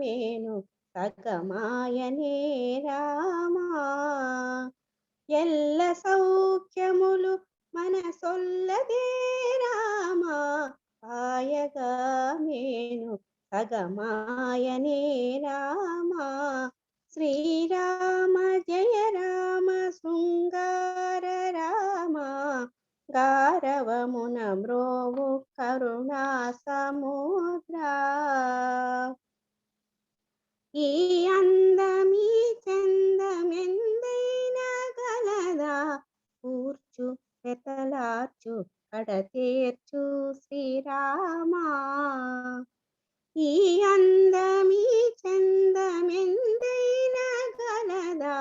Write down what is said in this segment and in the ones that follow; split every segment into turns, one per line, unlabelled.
మేను సగమాయనే రామా ఎల్ల సౌఖ్యములు మనసొల్లదే రామా పాయగా మేను సగమాయనే రామా శ్రీరామ జయ రామ శృంగార రామ గారవమున మ్రోవు కరుణా సముద్రా ఈ అందమీ చందమెందైనా గలదా కూర్చు పెతలార్చు కడతేర్చు శ్రీరామా ఈ అందమీ చందమెందైనా గలదా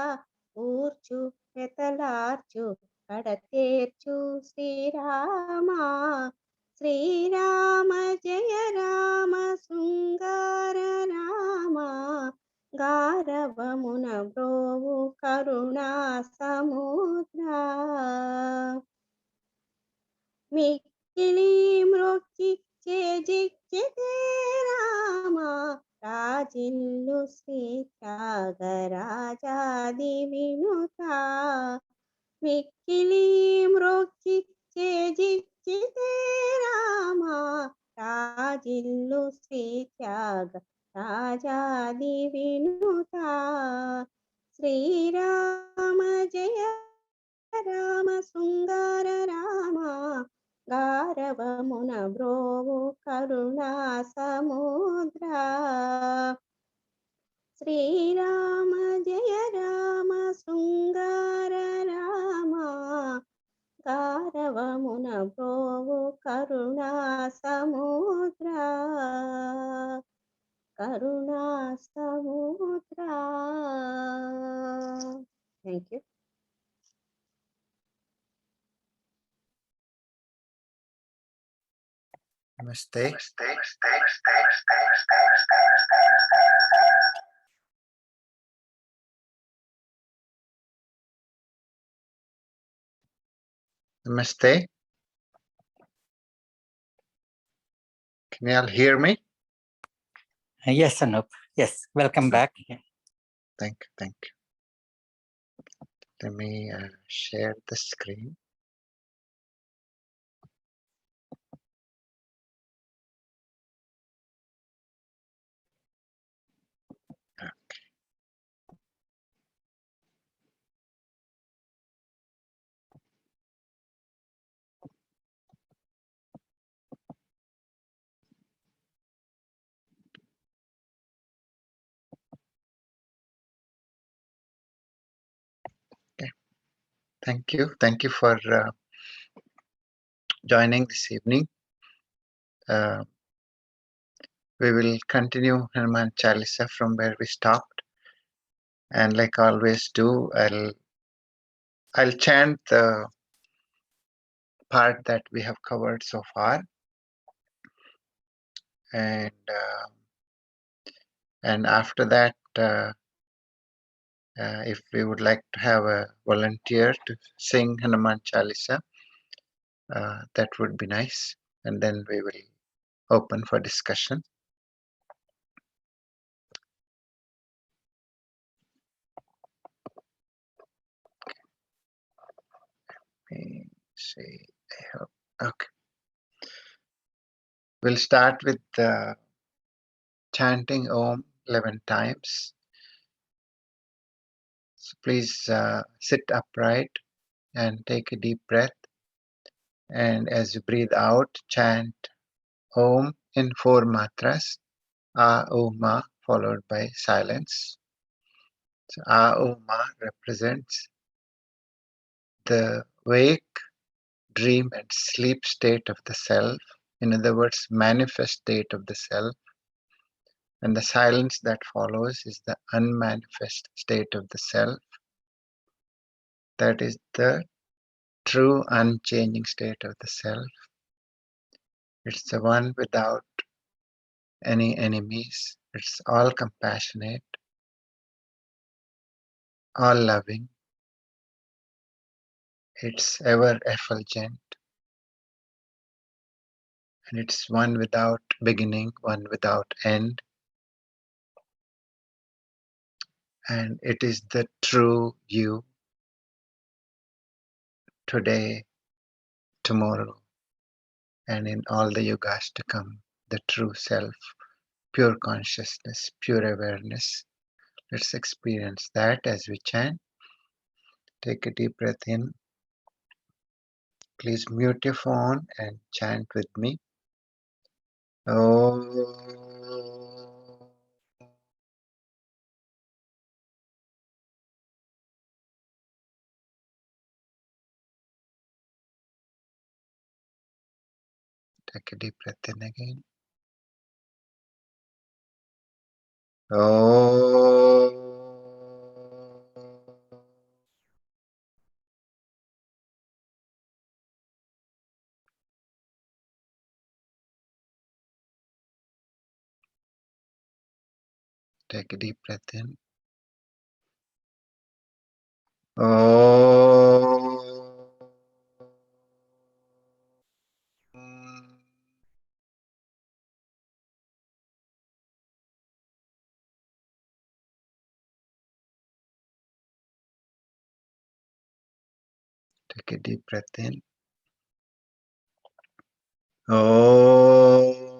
కూర్చు పెతలార్చు కడతేర్చు శ్రీరామా శ్రీరామ జయ రామ శృంగార రామ గారవమున బ్రోవు కరుణా సముద్రా మిక్కిలి మ్రొక్కి చేజిక్కితే రామ రాజిల్లు శ్రీ త్యాగరాజాది వినుత మిక్కిలి మ్రొక్కి చేజిక్కితే రామ రాజిల్లు శ్రీ త్యాగ రాజాది వినుత శ్రీరామ జయ రామ శృంగార రామ గారవమున బ్రోవు కరుణా సముద్రా శ్రీరామ జయ రామ శృంగార రామ గారవమున బ్రోవు కరుణా సముద్రా కరుణా సముద్రా. Thank you.
Namaste. Namaste. Can you all hear me?
Yes, Anup. Yes, welcome back.
Thank you. Thank you. Let me share the screen. Okay. Okay. Thank you. Thank you for joining this evening. We will continue Hanuman Chalisa from where we stopped, and like I always do, I'll chant the part that we have covered so far, and after that, if we would like to have a volunteer to sing Hanuman Chalisa, that would be nice, and then we will open for discussion. Let me see. I hope. Okay. We'll start with chanting Om 11 times. So please sit upright and take a deep breath. And as you breathe out, chant Om in 4 matras. A, O, Ma, followed by silence. So A, O, Ma represents the wake, dream, and sleep state of the self. In other words, manifest state of the self. And the silence that follows is the unmanifest state of the self. That is the true unchanging state of the self. It's the one without any enemies. It's all compassionate, all loving. It's ever effulgent. And it's one without beginning, one without end. and it is the true you today, tomorrow, and in all the yugas to come, the true self, pure consciousness, pure awareness. Let's experience that as we chant. Take a deep breath in. Please mute your phone and chant with me. Oh. Take a deep breath in again. Oh. Take a deep breath in. Oh. Take a deep breath in. Oh.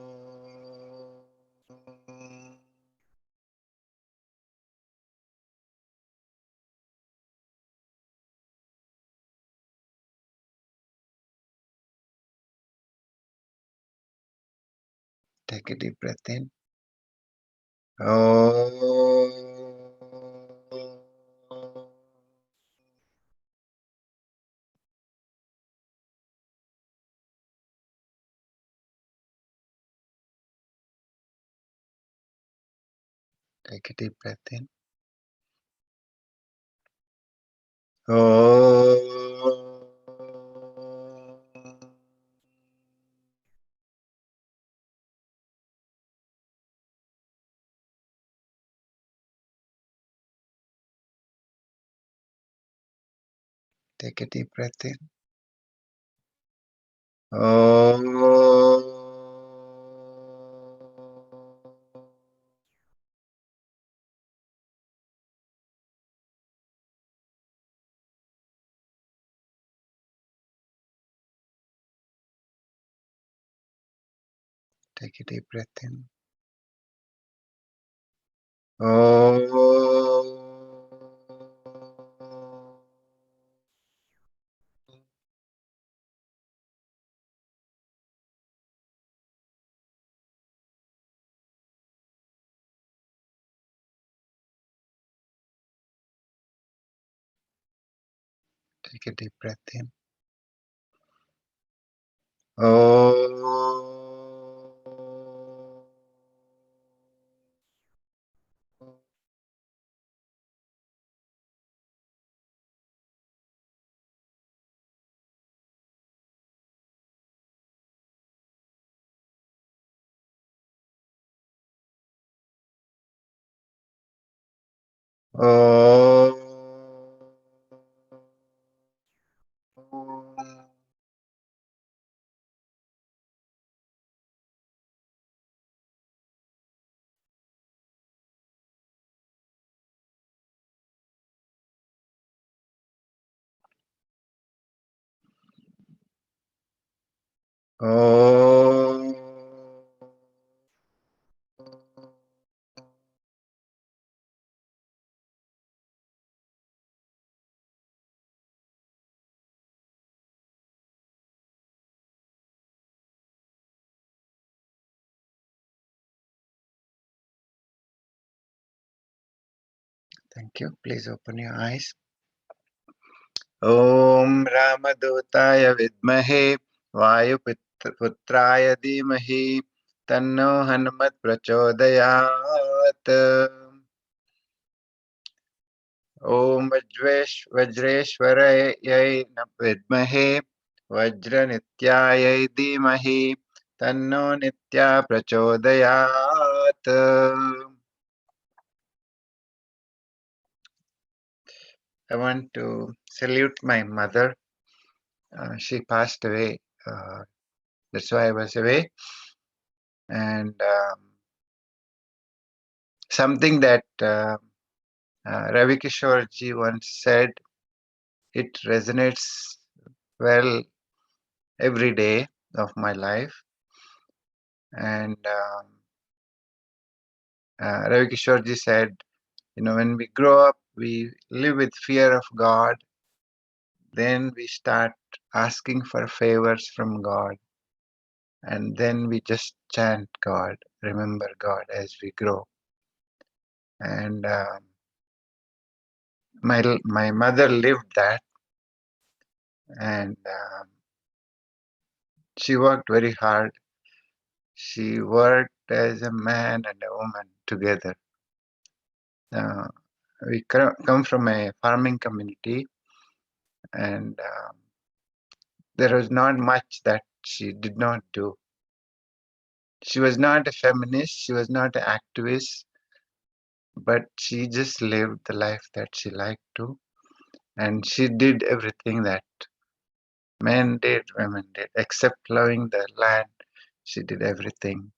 Take a deep breath in. Oh. Take a deep breath in. Oh. Take a deep breath in. Oh. Take a deep breath in. Oh. Take a deep breath in. Oh. Oh. Oh. Thank you. Please open your eyes. Om Ramadutaya Vidmahe Vayuputraya Dhimahi Tanno Hanumat Prachodayat. Om Vajreshwarayai Vidmahe Vajranityayai Dhimahi Tanno Nitya Prachodayat. I want to salute my mother. She passed away. That's why I was away. And something that Ravi Kishore ji once said, it resonates well every day of my life. And Ravi Kishore ji said, when we grow up, we live with fear of God. Then we start asking for favors from God. And then we just chant God, remember God as we grow. And my mother lived that, and she worked very hard. She worked as a man and a woman together. We come from a farming community, and there was not much that she did not do. She was not a feminist, she was not an activist, but she just lived the life that she liked to. And she did everything that men did, women did, except loving the land. She did everything.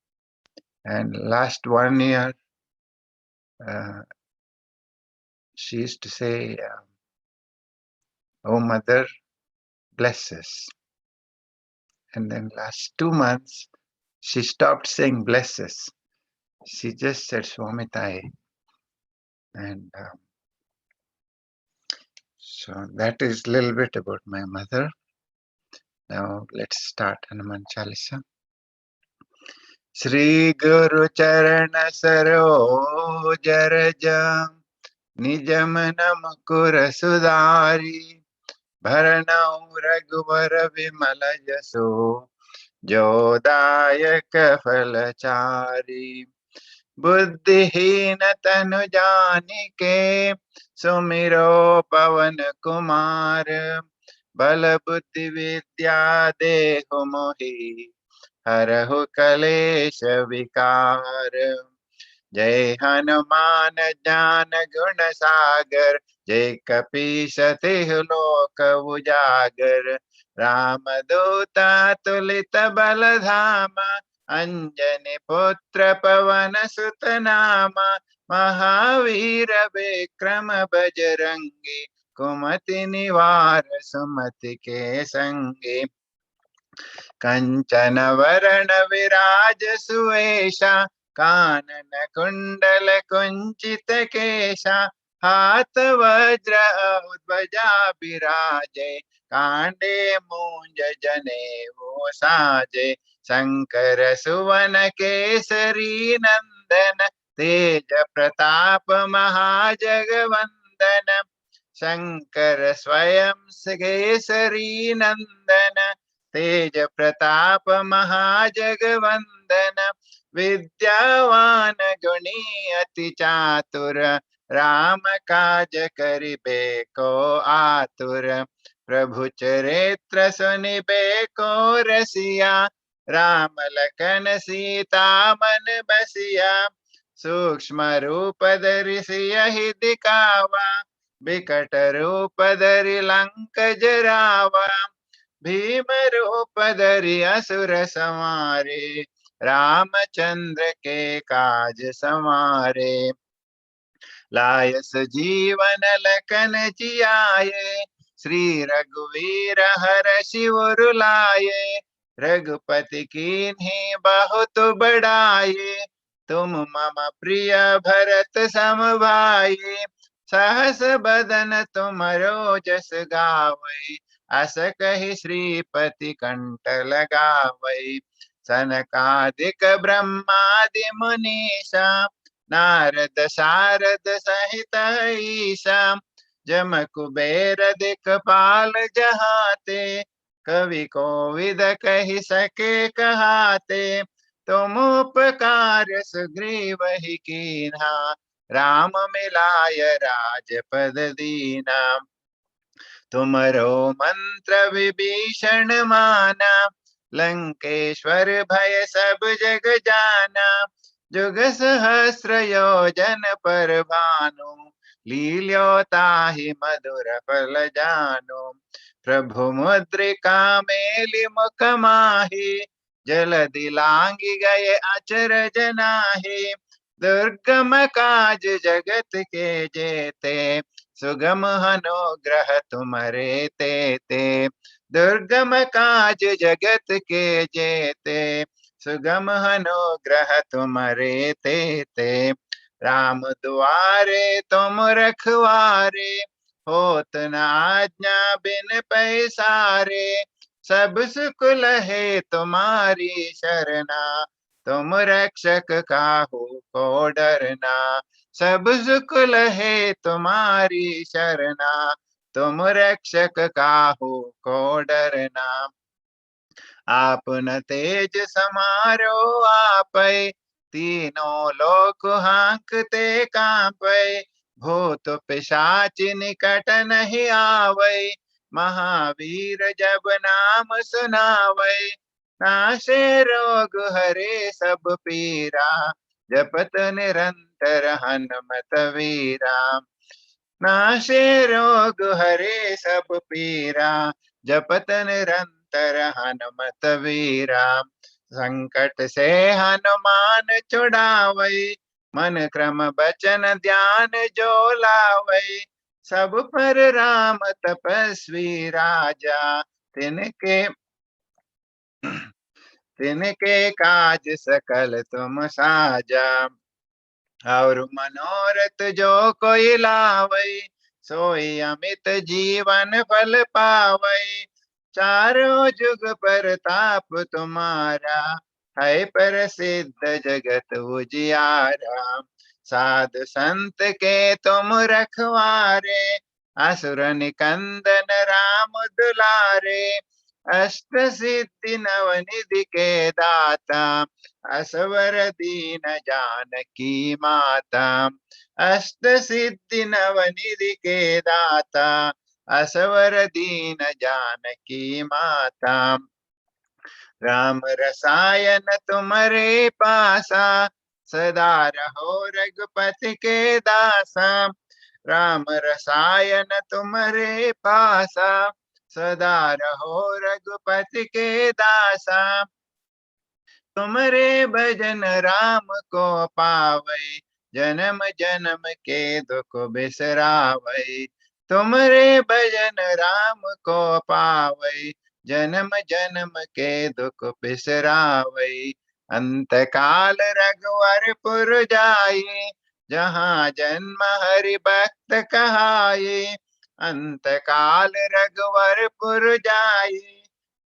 And last 1 year, she used to say, "Oh, mother, bless us." And then last 2 months, she stopped saying bless us. She just said Swamitai. And so that is a little bit about my mother. Now let's start Hanuman Chalisa. Shri Guru Charana Saroja Rajam Nijam Namakura Sudari Bharanau Raghuvar Vimala Jaso Jodayaka Falachari बुद्धिहीन तनु जानिके सुमिरो पवन कुमार बल बुद्धि विद्या देहु मोहि हरहु कलेश विकार जय हनुमान ज्ञान गुण सागर जय कपीस तिहु लोक उजागर राम दूता तुलित बल धामा अंजनी पुत्र पवन सुत नामा महावीर विक्रम बजरंगी कुमति निवार सुमति के संगे कंचन वरण विराज सुवेशा कानन कुंडल कुंचित केशा हाथ वज्र ध्वजा विराजे कांडे मूंज जनेऊ साजे शंकर सुवन केसरी नंदन तेज प्रताप महाजगवंदन शंकर स्वयं केसरी नंदन तेज प्रताप महाजगवंदन विद्यावान गुणी अति चातुर राम काज करिबे को आतुर प्रभु चरित्र सुनिबे को रसिया राम लखन सीता मन बसिया सूक्ष्म रूप धरि सियहि दिखावा बिकट रूप धरि लंक जरावा भीम रूप धरि असुर संहारे रामचंद्र के काज संवारे लायस जीवन लखन जियाए श्री रघुवीर हर्षि उर लाए रघुपति कीन्ही बहुत बड़ाई तुम मम प्रिय भरत सम भाई सहस बदन तुमरो जस गावै अस कहि श्रीपति कंठ लगावै सनकादिक ब्रह्मादि मुनीसा नारद शारद सहित ईसा जम कुबेर दिखपाल जहाते कवि कोविद कहि सके कहाते तुम उपकार सुग्रीवहि कीन्हा राम मिलाय राजपद दीना तुमरो मंत्र विभीषण माना लंकेश्वर भय सब जग जाना जुग सहस्र योजन पर भानु लील्यो ताहि मधुर फल जानु प्रभु मुद्रिका मेलि मुख माहि जलधि लांघि गए अचरज नाहि दुर्गम काज जगत के जेते, सुगम अनुग्रह तुम्हारे तेते। दुर्गम काज जगत के जेते, सुगम अनुग्रह तुम्हारे तेते। राम दुआरे तुम रखवारे, होत न आज्ञा बिन पैसारे। सब सुख लहे तुम्हारी शरणा, तुम रक्षक काहू को डरना। सब सुख लहे तुम्हारी शरणा, तुम रक्षक काहू को डरना। आपन तेज समारो आपै, तीनों लोक हांकते कांपै। भूत पिशाच निकट नहीं आवै, महावीर जब नाम सुनावै। नाशे रोग हरे सब पीरा, जपत निरंतर हनुमत वीरा। नाशे रोग हरे सब पीरा, जपत निरंतर हनुमत वीरा। संकट से हनुमान छुड़ावै, मन क्रम बचन ध्यान जो लावै। सब पर राम तपस्वी राजा, तिनके तिनके काज सकल तुम साजा। और मनोरथ जो कोई लावै, सोई अमित जीवन फल पावै। चारों जुग परताप तुम्हारा, है प्रसिद्ध जगत उजियारा। साधु संत के तुम रखवारे, असुर निकंदन राम दुलारे। अष्ट सिद्धि नवनिधि के दाता, असवर दीन जानकी माता। अष्ट सिद्धि नवनिधि के दाता, असवर दीन जानकी माता। राम रसायन तुम्हारे पासा, सदा रहो रघुपति के दासा। राम रसायन तुम्हारे पासा, सदा रहो रघुपति के दासा। तुमरे भजन राम को पावै, जन्म जन्म के दुख बिसरावै। तुमरे भजन राम को पावै, जन्म जन्म के दुख बिसरावै। अंत काल रघुवरपुर जाई, जहाँ जन्म हरि भक्त कहाई। अंत काल रघुवरपुर जाई,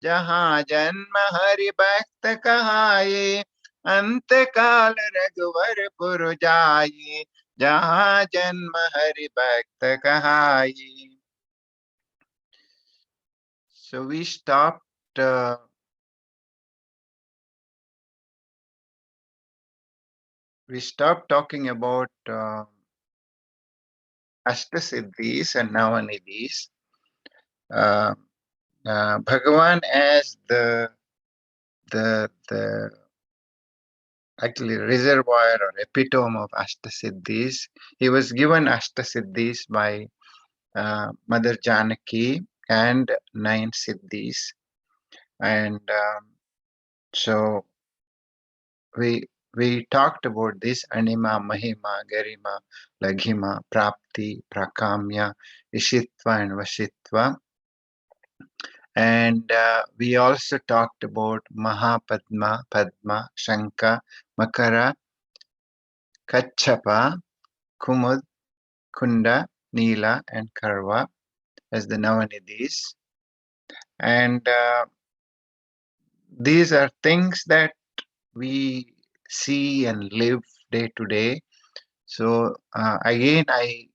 जहाँ जन्म हरि भक्त कहाई। अंत काल रघुवरपुर जाई, जहाँ जन्म हरि भक्त कहाई. So we stopped talking about Ashtasiddhis and Navanidhis. Bhagavan as the actually reservoir or epitome of Ashtasiddhis. He was given Ashtasiddhis by Mother Janaki and 9 Siddhis. And so we talked about this Anima, Mahima, Garima, Laghima, Prapti, Prakamya, Ishitva and Vashitva. And we also talked about Mahapadma, Padma, Shanka, Makara, Kachapa, Kumud, Kunda, Nila, and Karva as the Navanidhis. And these are things that we see and live day to day. So again, I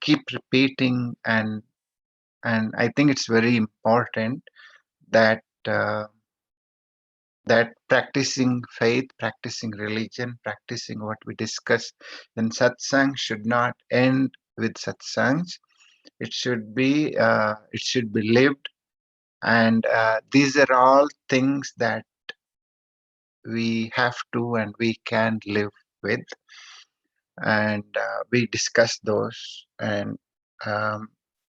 keep repeating, and I think it's very important that that practicing faith, practicing religion, practicing what we discuss in satsang should not end with satsangs. It should be lived, and these are all things that we have to and we can live with, and we discuss those, um,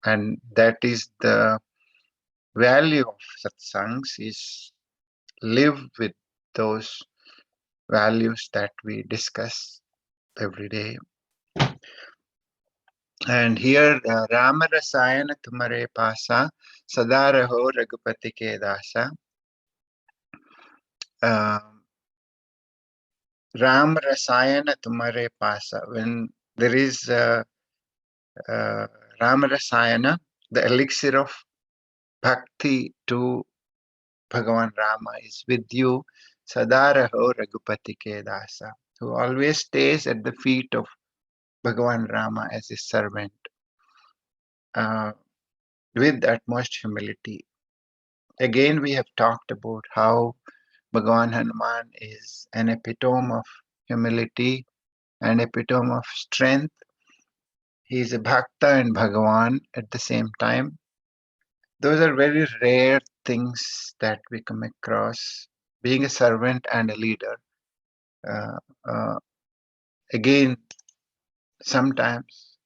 and that is the value of satsangs, is live with those values that we discuss. every day. And here, Rama Rasayana Tumare Pasa, Sadaraho Raghupati Ke Dasa. Ram Rasayana Tumare Pasa. When there is Ram Rasayana, the elixir of bhakti to Bhagavan Rama is with you, Sadaraho Raghupati Ke Dasa, who always stays at the feet of Bhagavan Rama as his servant, with utmost humility. Again, we have talked about how Bhagavan Hanuman is an epitome of humility, an epitome of strength. He is a Bhakta and Bhagavan at the same time. Those are very rare things that we come across, being a servant and a leader. Uh, uh, again, sometimes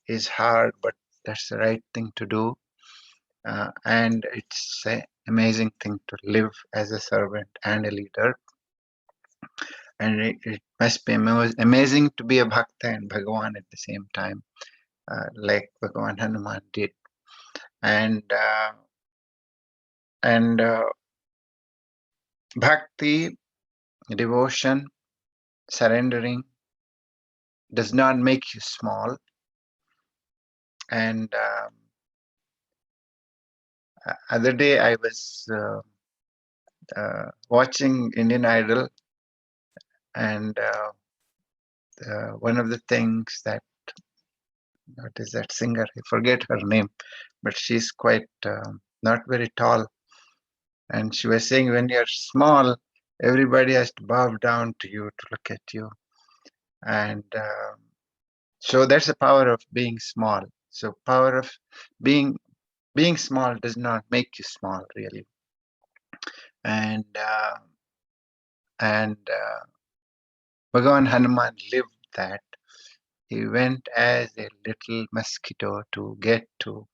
is hard, but that's the right thing to do. And it's an amazing thing to live as a servant and a leader. And it must be amazing to be a Bhakta and Bhagavan at the same time, like Bhagavan Hanuman did. And bhakti, devotion, surrendering does not make you small. And other day I was watching Indian Idol, and one of the things that, what is that singer? I forget her name, but she's quite not very tall. And she was saying, when you're small, everybody has to bow down to you to look at you. And so that's the power of being small. So power of being small does not make you small, really. And Bhagavan Hanuman lived that. He went as a little mosquito to get to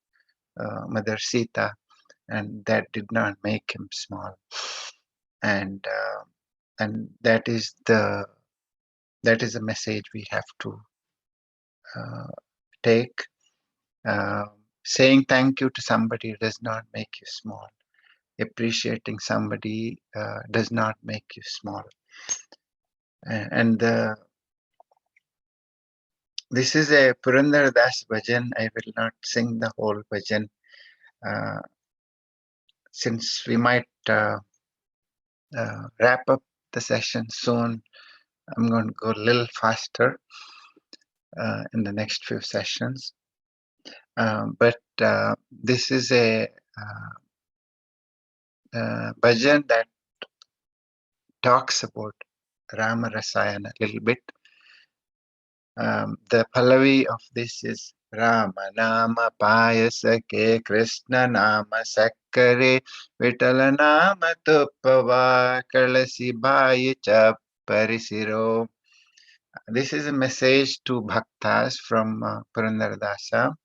Mother Sita, and that did not make him small. And that is the message we have to take. Saying thank you to somebody does not make you small. Appreciating somebody does not make you small. And this is a Purandar Das bhajan. I will not sing the whole bhajan, since we might wrap up the session soon. I'm going to go a little faster in the next few sessions. But this is a bhajan that talks about Rama Rasayana a little bit. The Pallavi of this is Rama Nama Payasake Krishna Nama Sakkare Vitala Nama Tuppava Kalasi Bhayacha Parisiro. This is a message to Bhaktas from Purandaradasa.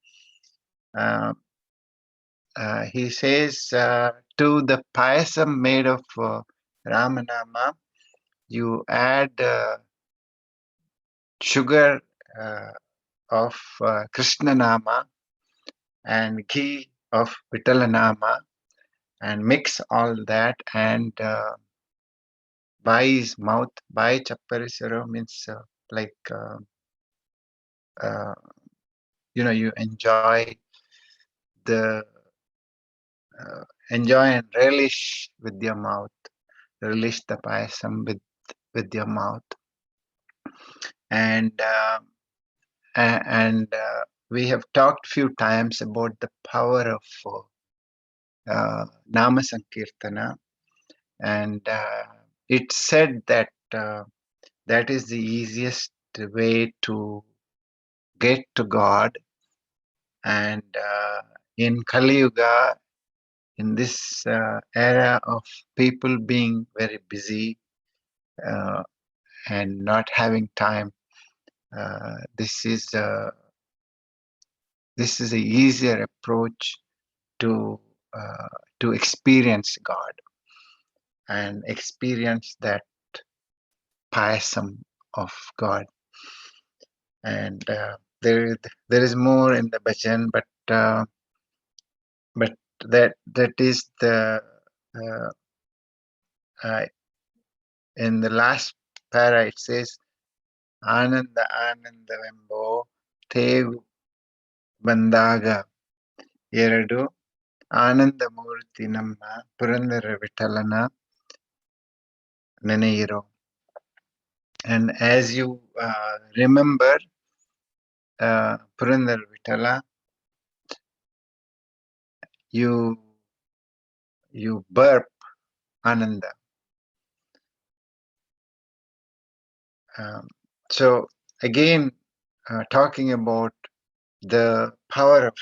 He says, to the payasam made of Ramanama, you add sugar of Krishna Nama and ghee of Vitala Nama, and mix all that, and by his mouth, by Chapparisaro means like, you enjoy the enjoy and relish with your mouth, relish the payasam with your mouth. And we have talked few times about the power of Nama Sankirtana, and it's said that that is the easiest way to get to God. And in Kali Yuga, in this era of people being very busy and not having time, this is a easier approach to experience God and experience that payasam of God. And there is more in the bhajan, but that is the uh, uh, in the last para it says Ananda Anandavembo Tevu Bandaga Eradu Anandamurti Namma Purandara Vitalana Neneiru. And as you remember Purandara Vitala, you burp Ananda. So again, talking about the power of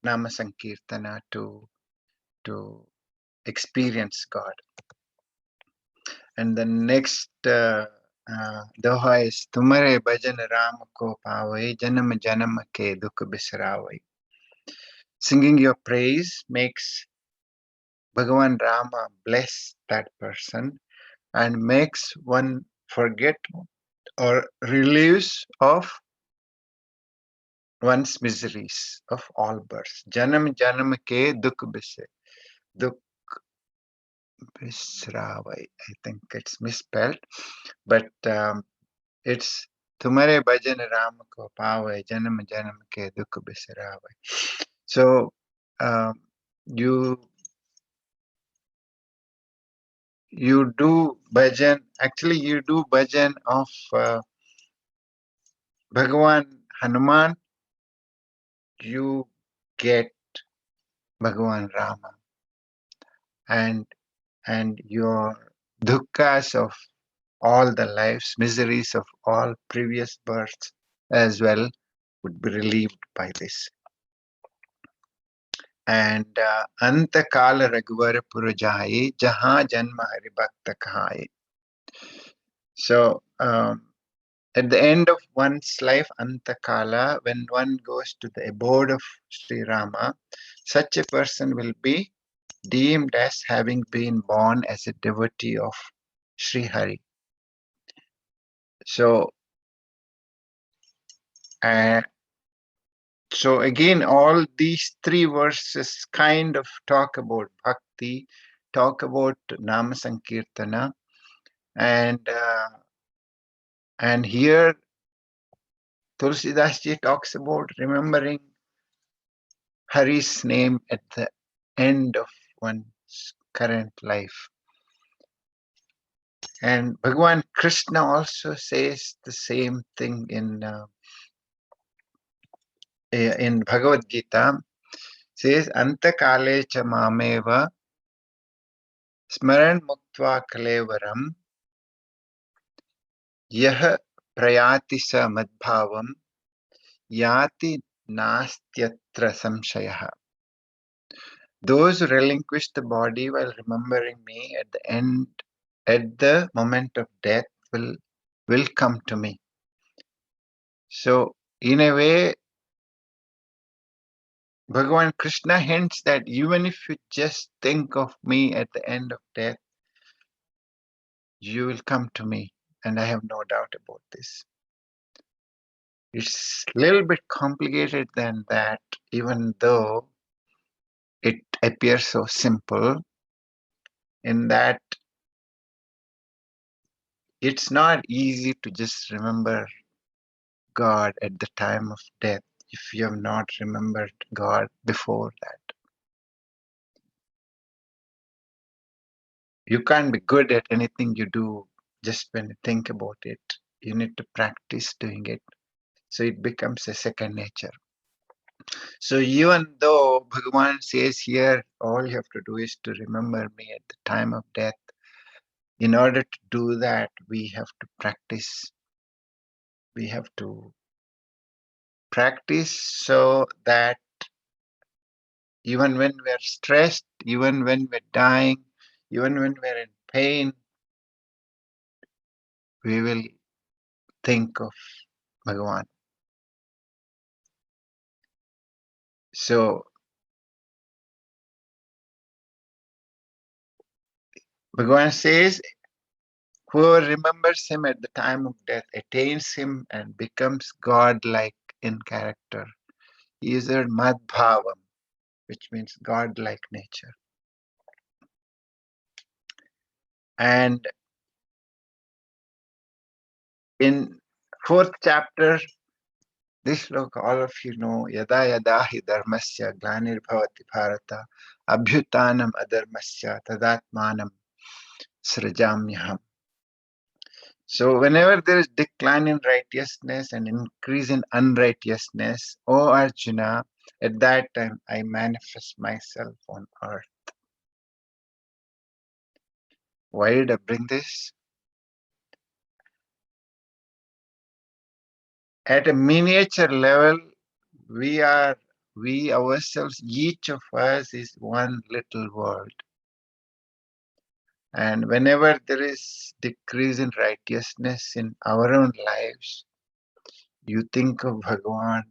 Nama Sankirtana to experience God. And the next doha is Tumare Bhajan Ram Ko Pavai Janam Janam Ke Dukh Bisravai. Singing your praise makes Bhagavan Rama bless that person and makes one forget or relieves of one's miseries of all births. Janam Janam Ke Dukh Bisravai. I think it's misspelled, but it's Tumare Bhajan Ram Ko Pavai Janam Janam Ke Dukh Bisravai. So you do bhajan. Actually, you do bhajan of Bhagavan Hanuman. You get Bhagavan Rama, and your dukkha of all the lives, miseries of all previous births as well would be relieved by this. And Anta Kala Raghuvar Purajaye Jaha Janma Hari Bhakta Kahaye. So at the end of one's life, Anta Kala, when one goes to the abode of Sri Rama, such a person will be deemed as having been born as a devotee of Sri Hari. So so again, all these three verses kind of talk about bhakti, talk about Nama Sankirtana, and here Tulsidas Ji talks about remembering Hari's name at the end of one's current life. And Bhagavan Krishna also says the same thing in Bhagavad Gita. Says Anta Kale cha mameva smaran muktva kalevaram yah prayati sa madbhavam yati nastyatra samshayah. Those who relinquish the body while remembering me at the end, at the moment of death, will come to me. So, in a way, Bhagavan Krishna hints that even if you just think of me at the end of death, you will come to me, and I have no doubt about this. It's a little bit complicated than that, even though it appears so simple, in that it's not easy to just remember God at the time of death if you have not remembered God before that. You can't be good at anything you do just when you think about it. You need to practice doing it. So it becomes a second nature. So even though Bhagavan says here, all you have to do is to remember me at the time of death, in order to do that, we have to practice. We have to practice so that even when we're stressed, even when we're dying, even when we're in pain, we will think of Bhagavan. So Bhagavan says, Whoever remembers him at the time of death attains him and becomes God-like in character. He is a Madbhavam, which means God-like nature. And in 4th chapter, this look, all of you know, Yada Yada Hi Dharmasya Glanir Bharata Abhyutanam Adharmasya Tadatmanam Srajamyaham. So whenever there is decline in righteousness and increase in unrighteousness, O Arjuna, at that time I manifest myself on earth. Why did I bring this? At a miniature level, we ourselves, each of us is one little world. And whenever there is decrease in righteousness in our own lives, you think of Bhagavan,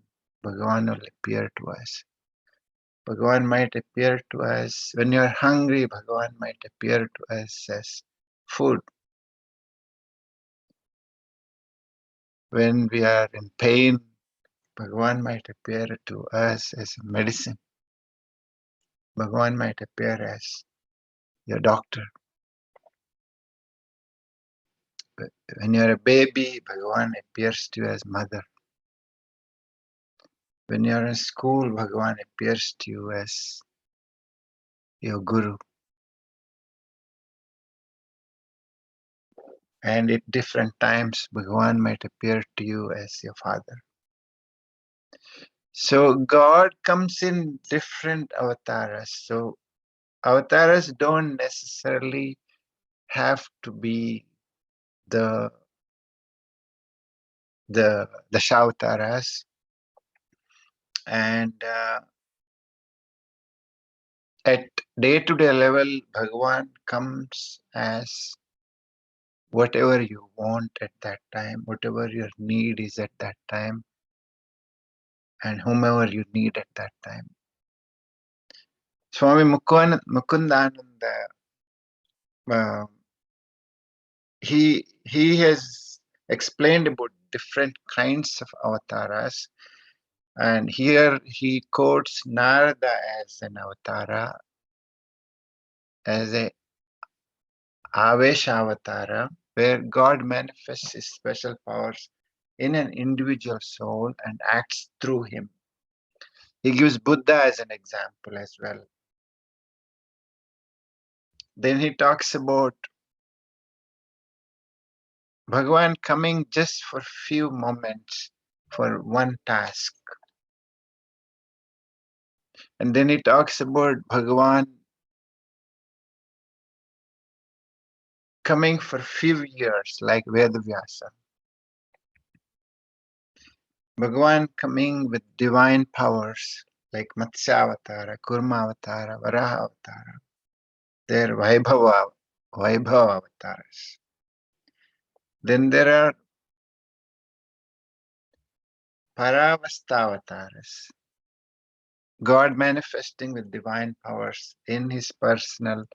Bhagavan will appear to us. Bhagavan might appear to us. When you are hungry, Bhagavan might appear to us as food. When we are in pain, Bhagavan might appear to us as medicine. Bhagavan might appear as your doctor. When you are a baby, Bhagavan appears to you as mother. When you are in school, Bhagavan appears to you as your guru. And at different times, Bhagavan might appear to you as your father. So God comes in different avatars. So avatars don't necessarily have to be the Dashavatas. And at day-to-day level, Bhagavan comes as whatever you want at that time, whatever your need is at that time, and whomever you need at that time. Swami Mukundananda, he has explained about different kinds of avatars, and here he quotes Narada as an avatara, as a Avesha avatara, where God manifests his special powers in an individual soul and acts through him. He gives Buddha as an example as well. Then he talks about Bhagavan coming just for few moments for one task. And then he talks about Bhagavan coming for few years like Vedavyasa. Bhagavan coming with divine powers like Matsyavatara, Kurmavatara, Varahavatara. They're Vaibhava avatars. Then there are Paravastha-avatars. God manifesting with divine powers in his personal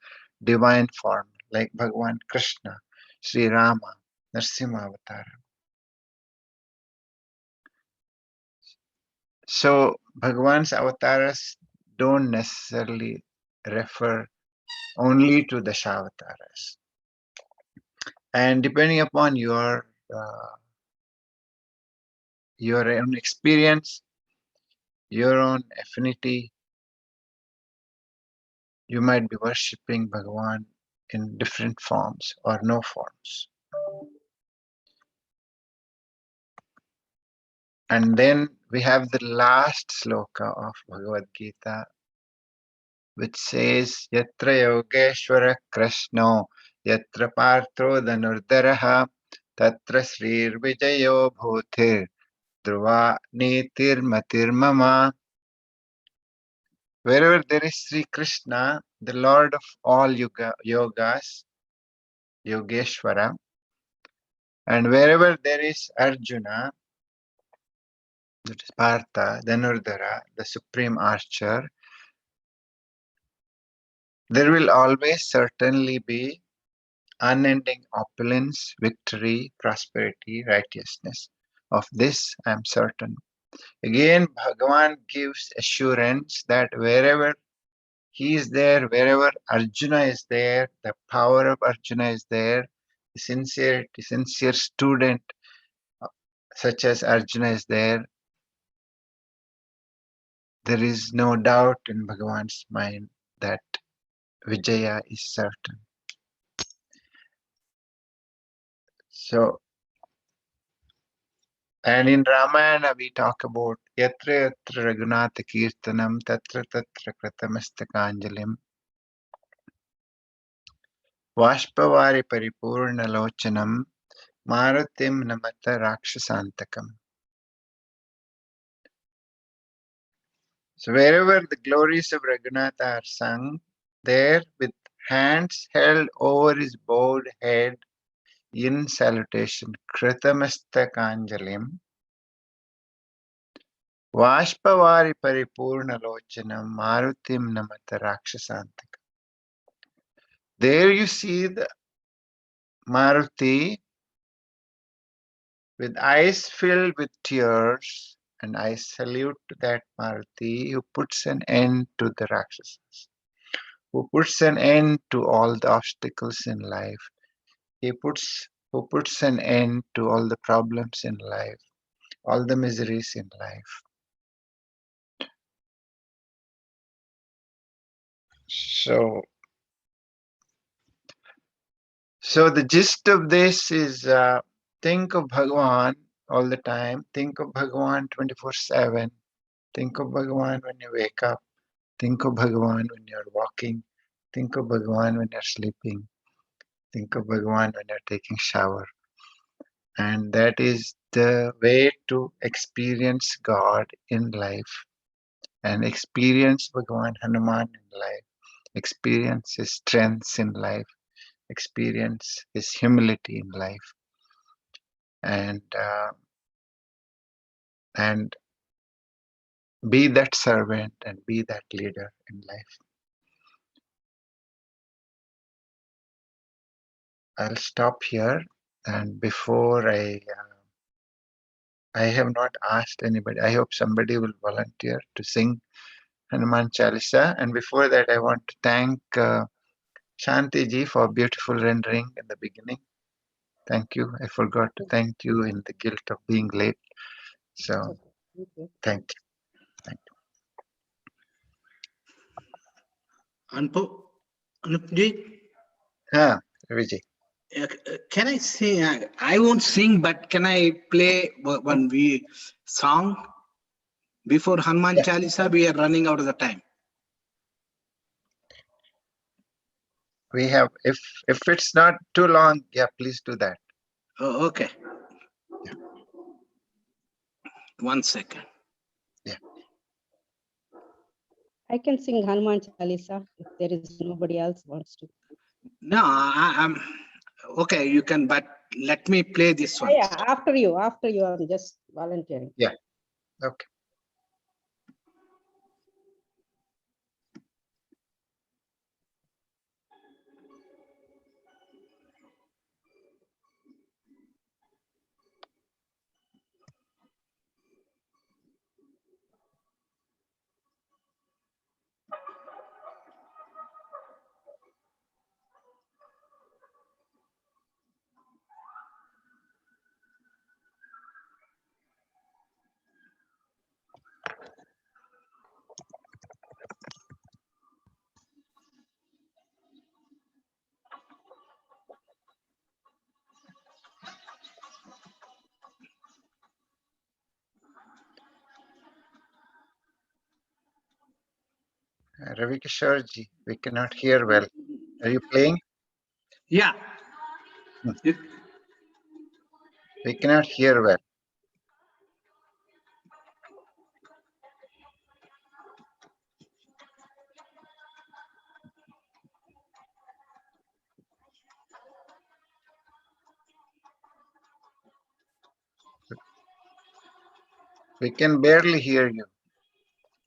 divine form, like Bhagavan Krishna, Sri Rama, Narsimha Avatara. So Bhagavan's avatars don't necessarily refer only to the Shavataras. And depending upon your own experience, your own affinity, you might be worshipping Bhagavan in different forms or no forms. And then we have the last sloka of Bhagavad Gita, which says, Yatra Yogeshwara Krishno, Yatra Partho Dhanurdaraha, Tatra Srir Vijayo Bhutir, Dhruva Nitir Matir Mama. Wherever there is Sri Krishna, the Lord of all yogas, Yogeshwara, and wherever there is Arjuna, that is Partha, Dhanurdhara, the supreme archer, there will always certainly be unending opulence, victory, prosperity, righteousness. Of this I am certain. Again, Bhagavan gives assurance that wherever he is there, wherever Arjuna is there, the power of Arjuna is there, the sincere student such as Arjuna is there, there is no doubt in Bhagavan's mind that Vijaya is certain. So, and in Ramayana we talk about Yatra Yatra Raghunatha Kirtanam Tatra Tatra Kratamastakāñjalim Vashpavari Paripurna Lochanam Marutim Namata Rakshasantakam. So wherever the glories of Raghunatha are sung, there with hands held over his bowed head in salutation, Kritamastakāñjalim Vashpavari Paripurna Lochanam Marutim Namata Rakshasantakam. There you see the Maruti with eyes filled with tears, and I salute that Maruti who puts an end to the Rakshasas, who puts an end to all the obstacles in life. Who puts an end to all the problems in life, all the miseries in life. So the gist of this is think of Bhagavan all the time. Think of Bhagavan 24/7. Think of Bhagavan when you wake up. Think of Bhagavan when you're walking. Think of Bhagavan when you're sleeping. Think of Bhagavan when you're taking shower. And that is the way to experience God in life and experience Bhagavan Hanuman in life, experience his strengths in life, experience his humility in life, and be that servant and be that leader in life. I'll stop here, and before I have not asked anybody. I hope somebody will volunteer to sing Hanuman Chalisa. And before that, I want to thank Shanti ji for beautiful rendering in the beginning. Thank you. I forgot to thank you in the guilt of being late. So, thank you. Thank
Anpu, Anupji,
you. Vijay.
can I sing? I won't sing, but can I play one song? Before Hanuman
Yeah.
Chalisa, we are running out of the time.
We have, if it's not too long, yeah, please do that.
Oh, okay.
Yeah.
1 second.
Yeah.
I can sing Hanuman Chalisa if there is nobody else wants to.
No, I'm okay. You can, but let me play this one.
Yeah, after you, I'm just volunteering.
Yeah. Okay. Ravi Kishore ji, we cannot hear well. Are you playing?
Yeah.
We cannot hear well. We can barely hear you.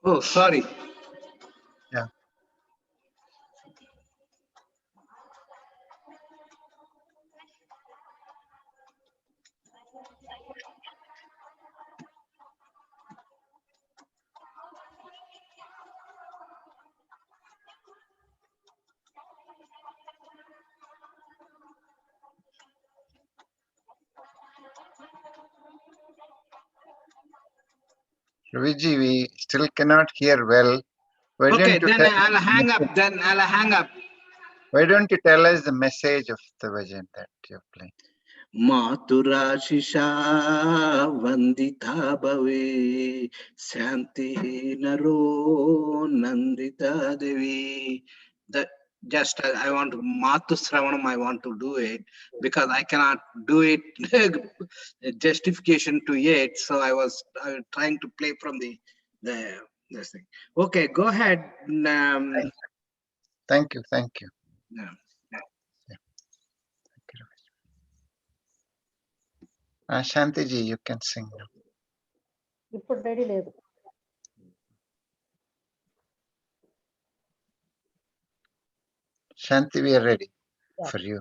Oh, sorry.
Yeah. Raviji, we still cannot hear well. Why
Okay,
don't you
then
tell
I'll hang up.
Why don't you tell us the message of the bhajan that you're playing?
Mathura Shisha Vandita Bhave Shanti Naro Nandita Devi. That just I want to Mathu Sravanam, I want to do it because I cannot do it justification to it. So I was trying to play from the this thing. Okay, go ahead.
Thank you.
Yeah.
Shanti ji, you can sing now.
ఇప్పుడు ready లేదు.
Shanti, we are ready for you.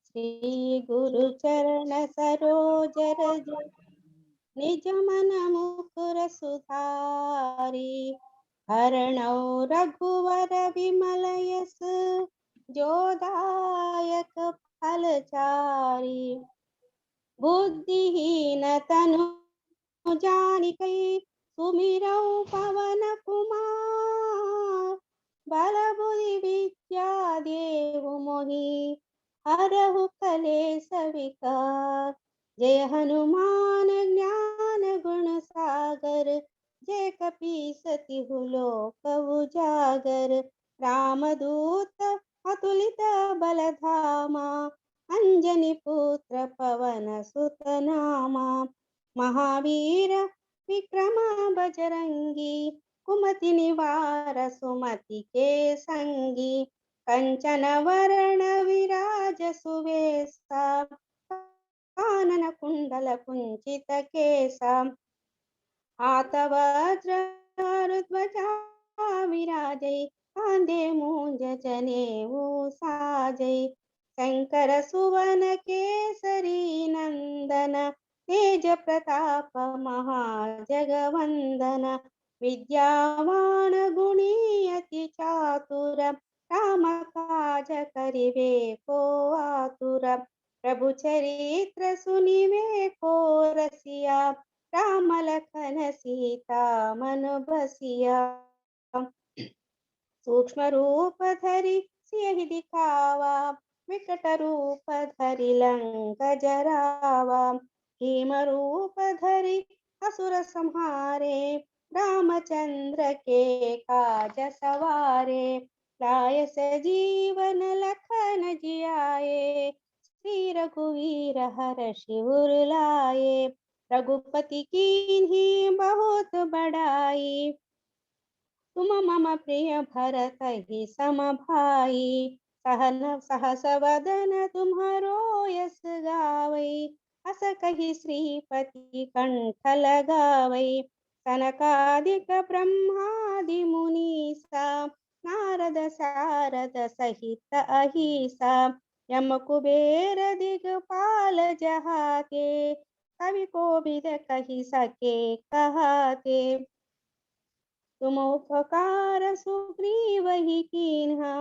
శ్రీ గురు చరణ సరోజ రజ నిజ మన ముకుర Sudhari హరణౌ రఘువర Vimala yes జోదాయక ఫలచారి बुद्धिहीन तनु जानिकै सुमिरौ पवन कुमार बल बुद्धि विद्या देहु मोहि हरहु कलेस विकार जय हनुमान ज्ञान गुण सागर जय कपीसति लोक उजागर रामदूत अतुलित बलधामा अंजनी पुत्र पवन सुत नामा महावीर विक्रम बजरंगी कुमति निवार सुमति के संगी कंचन वरण विराज सुवेशा कानन कुंडल कुंचित केसा हाथ वज्र ध्वजा विराजै कांधे मूंज जनेऊ साजै शंकर सुवन केसरी नंदन तेज प्रताप महाजगवंदन विद्यावान गुणी अति चातुर राम काज करिवे को आतुर प्रभु चरित्र सुनिवे को रसिया राम लखन सीता मन बसिया सूक्ष्म रूप धरि सियहि दिखावा विकट रूप धरि लंक जरावा भीम रूप धरि असुर संहारे रामचंद्र के काज सवारे लाय सजीवन लखन जियाए श्री रघुवीर हर्षि उर लाए रघुपति कीन्ही बहुत बड़ाई तुम मम प्रिय भरत ही सम भाई सहस वदन तुम्हारो यस गावै अस कहि श्रीपति कंठ लगावै सनकादिक ब्रह्मादि मुनीसा नारद सारद सहित अहिसा यम कुबेर दिगपाल जहाते कवि कोविद कहि सके कहाते तुम उपकार सुग्रीव ही कीन्हा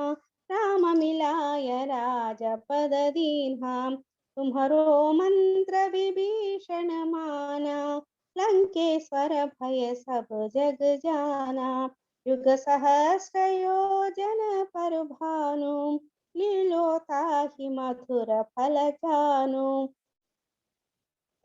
राम मिलाय राजपद दीन्हा तुम्हरो मंत्र विभीषण माना लंकेश्वर भय सब जग जाना युग सहस्र योजन पर भानु लीलोताहि मधुर फल जानु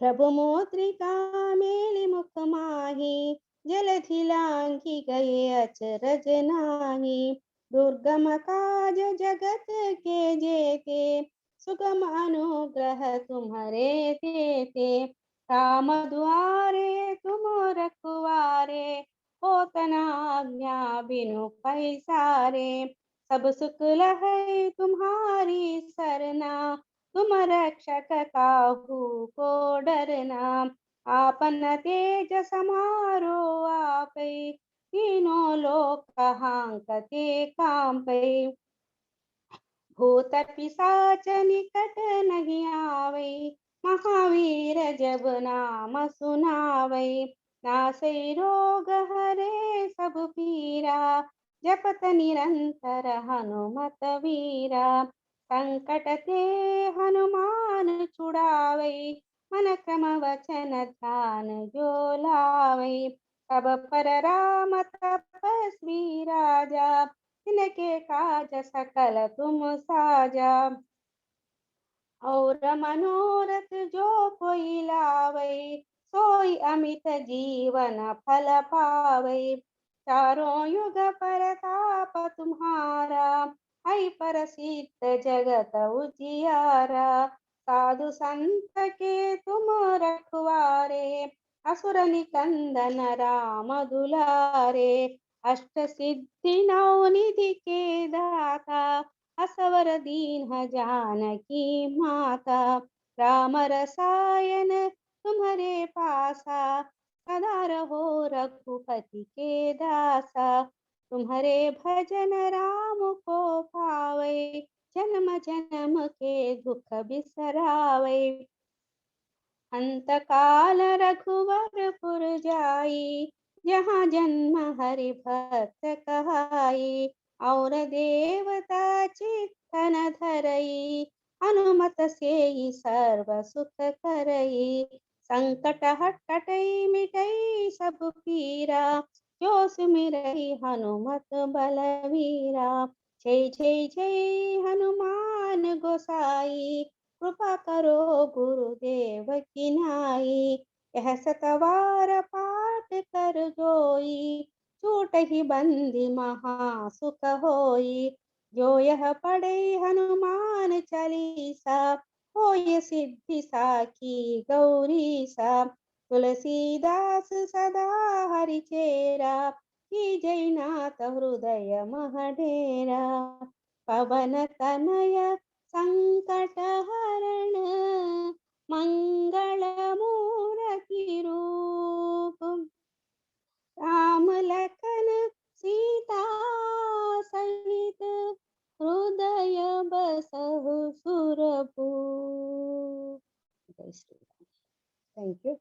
प्रभु मोद्रिका मेलि मुख माही जलधि लांघि गए अचरज नाही दुर्गम काज जगत के जेते सुगम अनुग्रह तुम्हारे तेते राम द्वारे तुम रखवारे होतन आज्ञा बिनु पैसारे सब सुख लहै तुम्हारी सरना तुम रक्षक काहू को डरना आपन तेज समारो आपै तीनों लोक हांकते कांपै भूत पिशाच निकट नहीं आवै महावीर जब नाम सुनावै नासै रोग हरे सब पीरा जपत निरंतर हनुमत वीरा संकट ते हनुमान छुड़ावै मन क्रम वचन ध्यान जो लावे। तब पर राम तपस्वी राजा, तिनके काज सकल तुम साजा। और मनोरथ जो कोई लावे, सोई अमित जीवन फल पावे। चारों युग परताप तुम्हारा, है प्रसिद्ध जगत उजियारा। साधु संत के तुम रखवारे, असुर निकंदन राम दुलारे। अष्ट सिद्धि नौ निधि के दाता, असवर दीन जानकी माता। राम रसायन तुम्हारे पासा, सदा रहो रघुपति के दासा। तुम्हारे भजन राम को पावे, जन्म जन्म के दुख बिसरावे। अंत काल रघुवरपुर जाई, जहाँ जन्म हरि भक्त कहाई। और देवता चित्तन धरई, हनुमत से सर्व सुख करई। संकट हटई मिटई सब पीरा, जो सुमिरई हनुमत बलवीरा। जय जय जय हनुमान गोसाई, कृपा करो गुरुदेव की नाई। यह सतवार पाठ कर जोई, छूट ही बंदी महा सुख होई। जो यह पढ़े हनुमान चालीसा, होय सिद्धि साखी गौरी सा। तुलसीदास सदा हरिचेरा, की जय नाथ हृदय महडेरा। पवन तनय संकट हरण, मंगल मूर्ति रूप। राम लखन सीता सहित, हृदय बसहु सुरभूप। जय Shri Ram. Thank you.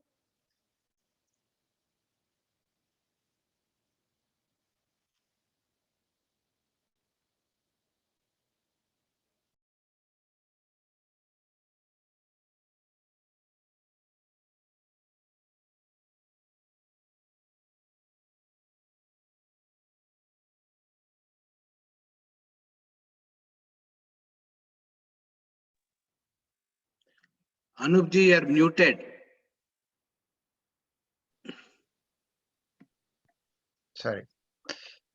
Anupji, you are muted.
Sorry.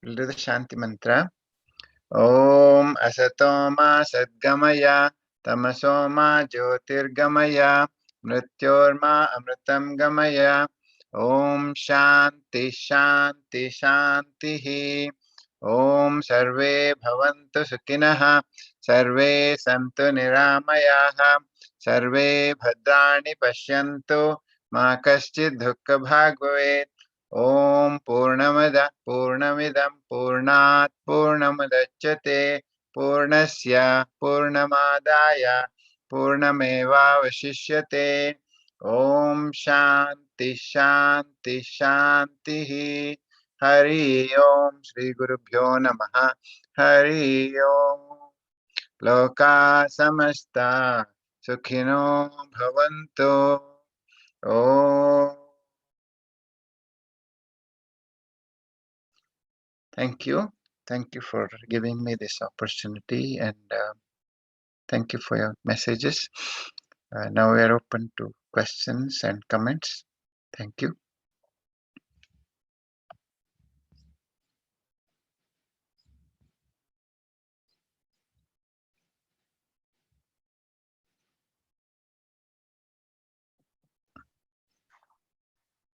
We'll do the Shanti mantra. Om Asatoma Sadgamaya Tamasoma Jyotirgamaya Mrityorma Amritam Gamaya. Om Shanti Shanti Shanti. Om Sarve Bhavantu Sukhinah, Sarve Santu Niramayaha, Sarve Bhadrani Pashyantu, Ma Kaschid Dukkha Bhag Bhavet. Om Purnamada Purnamidam Purnat Purnamadachyate Purnasya Purnamadaya Purnameva Vashishyate. Om Shanti Shanti Shanti. Hari Om Shri Gurubhyo Namaha. Hari Om. Loka Samasta Sukhino Bhavantu. Om. Thank you. Thank you for giving me this opportunity, and thank you for your messages. Now we are open to questions and comments. Thank you.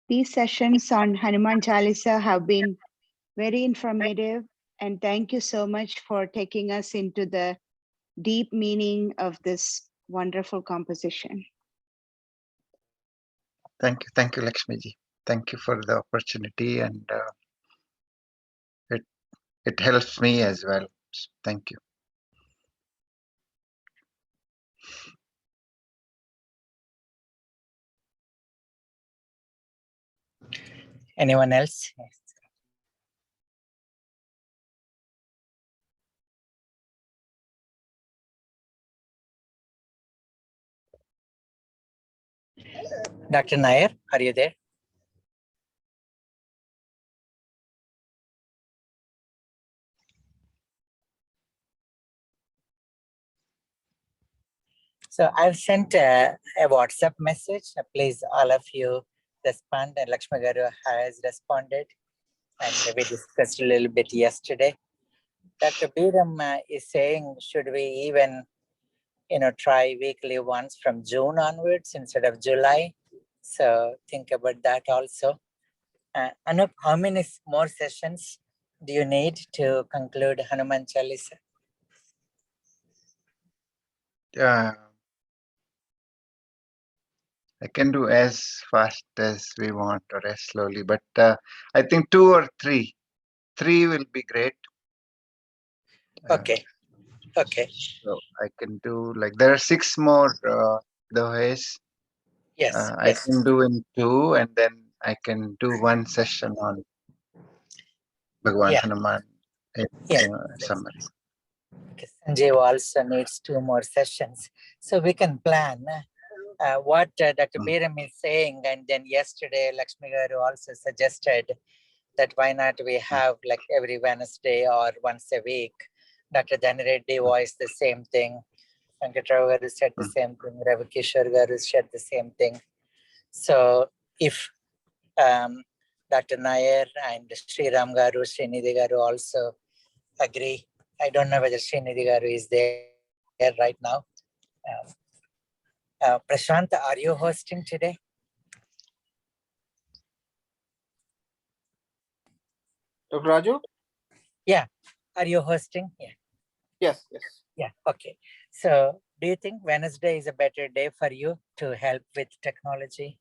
These sessions on Hanuman Chalisa have been very informative, and thank you so much for taking us into the deep meaning of this wonderful composition.
Thank you, Lakshmiji. Thank you for the opportunity, and it helps me as well. Thank you.
Anyone else? Yes. Dr. Nair, are you there? So I've sent a WhatsApp message. Please, all of you respond. And Lakshmi Garu has responded. And we discussed a little bit yesterday. Dr. Biram is saying, should we even, try weekly once from June onwards instead of July? So think about that also. Anup, how many more sessions do you need to conclude Hanuman Chalisa?
I can do as fast as we want or as slowly, but I think 2 or 3. 3 will be great.
Okay. Okay.
So I can do there are 6 more dohes.
Yes.
I
Yes.
can do in 2, and then I can do 1 session on Bhagwan Hanuman in summary.
Okay. Sanjeev also needs 2 more sessions. So we can plan what Dr. Biram is saying. And then yesterday, Lakshmi Garu also suggested that why not we have every Wednesday or once a week. Dr. Dhanreddy voiced the same thing. Venkatrao Garu said the same thing. Ravi Kishore Garu said the same thing. So if Dr. Nair and Sriram Garu, Srinidhi Garu also agree. I don't know whether Srinidhi Garu is there right now. Prashant, are you hosting today?
Dr. Raju?
Yeah. Are you hosting? Yeah.
Yes, yes.
Yeah. Okay. So do you think Wednesday is a better day for you to help with technology?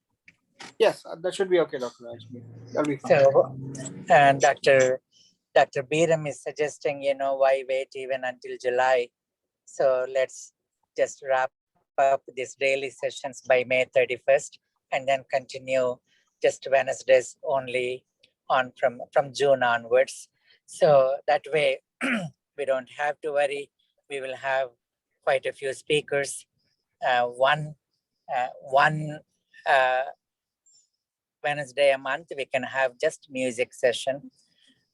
Yes, that should be okay, Dr. Raju. That'll be fine.
So, and Dr. Biram is suggesting, why wait even until July? So let's just wrap up these daily sessions by May 31st and then continue just Wednesdays only on from June onwards. So that way we don't have to worry. We will have quite a few speakers. One Wednesday a month, we can have just music session.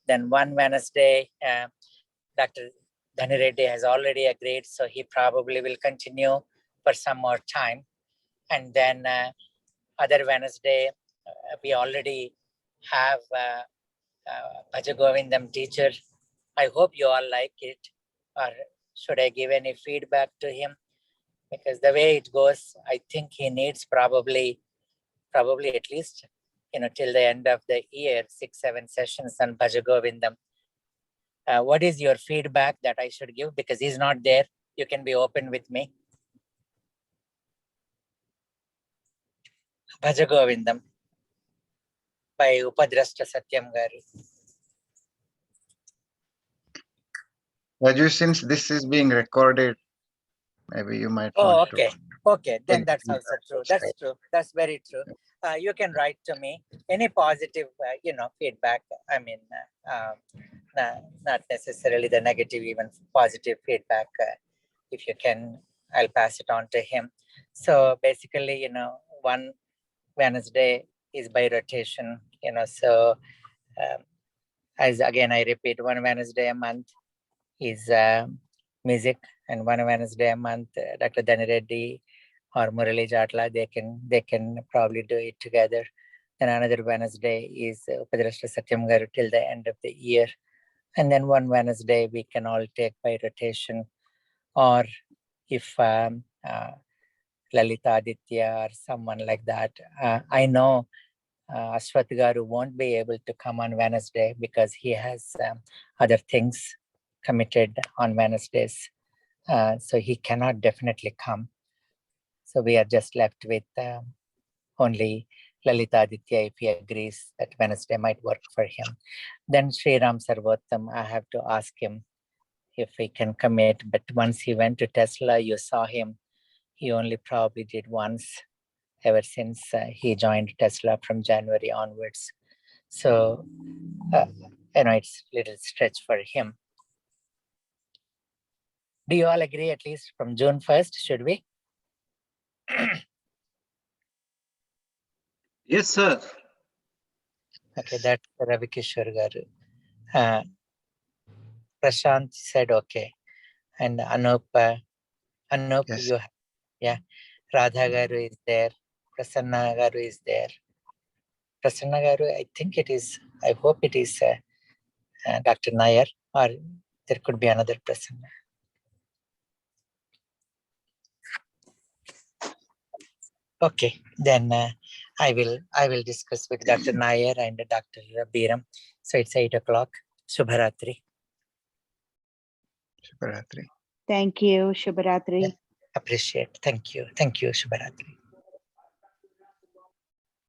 Then one Wednesday, Dr. Dhanreddy has already agreed, so he probably will continue for some more time. And then other Wednesday, we already have Bhaja Govindam teacher. I hope you all like it. Or should I give any feedback to him? Because the way it goes, I think he needs probably at least, till the end of the year, 6-7 sessions on Bhaja Govindam. What is your feedback that I should give? Because he's not there. You can be open with me. Bhaja Govindam by Upadrashta Satyam Garu.
Raju, since this is being recorded, maybe you might want
okay. Okay, then that's also true. That's
right.
true. That's very true. You can write to me any positive, feedback. I mean, not necessarily the negative, even positive feedback. If you can, I'll pass it on to him. So basically, one Wednesday is by rotation, so as again, I repeat, one Wednesday a month is music, and one Wednesday a month, Dr. Dhanreddy or Murali Jatla, they can probably do it together. Then another Wednesday is Upadrashta Satyam Garu till the end of the year. And then one Wednesday we can all take by rotation. Or if Lalita Aditya or someone like that. I know Ashwath Garu won't be able to come on Wednesday because he has other things committed on Wednesdays. So he cannot definitely come. So we are just left with only Lalita Aditya if he agrees that Wednesday might work for him. Then Sri Ram Sarvottam, I have to ask him if he can commit. But once he went to Tesla, you saw him. He only probably did once ever since he joined Tesla from January onwards. So, it's a little stretch for him. Do you all agree at least from June 1st, should we?
Yes, sir.
Okay, that's Ravi Kishore garu. Prashant said okay. And Anup,
Yes.
you have, yeah. Radha garu is there. Prasanna garu is there. Prasanna garu, I think it is, I hope it is Dr. Nair, or there could be another Prasanna. Okay, then I will discuss with Dr. Nair and Dr. Biram. So it's 8 o'clock. Shubharatri.
Shubharatri.
Thank you. Shubharatri.
Appreciate. Thank you. Thank you, Shubharatri.